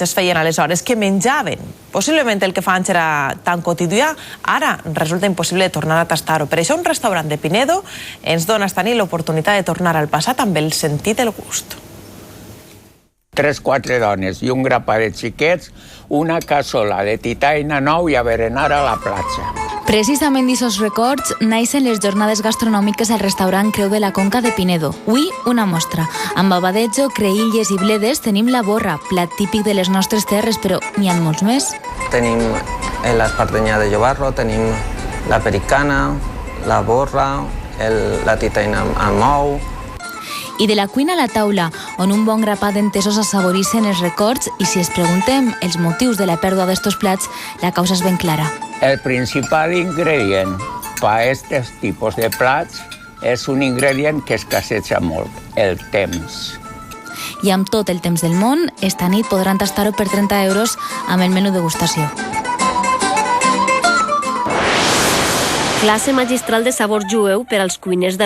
es feien aleshores, que menjaven. Possiblement el que fa anys era tan quotidià, ara resulta impossible tornar a tastar-ho. Per això un restaurant de Pinedo ens dona esta nit l'oportunitat de tornar al passat amb el sentit del gust. 3-4 dones i un grapat de xiquets, una cassola de titaina nou i a berenar a la platja. Precisament d'aquests records naixen les jornades gastronòmiques al restaurant Creu de la Conca de Pinedo. Avui, una mostra. Amb babadejo, creïlles i bledes tenim la borra, plat típic de les nostres terres, però n'hi ha molts més. Tenim l'espardenya de llobarro, tenim la pericana, la borra, la titaina amb ou. I de la cuina a la taula, on un bon grapat d'entesos assaborissen els records i si es preguntem els motius de la pèrdua d'estos plats, la causa és ben clara. El principal ingredient per a aquests tipus de plats és un ingredient que escasseja molt, el temps. I amb tot el temps del món, esta nit podran tastar-ho per 30 euros amb el menú degustació. Classe magistral de sabor jueu per als cuiners de la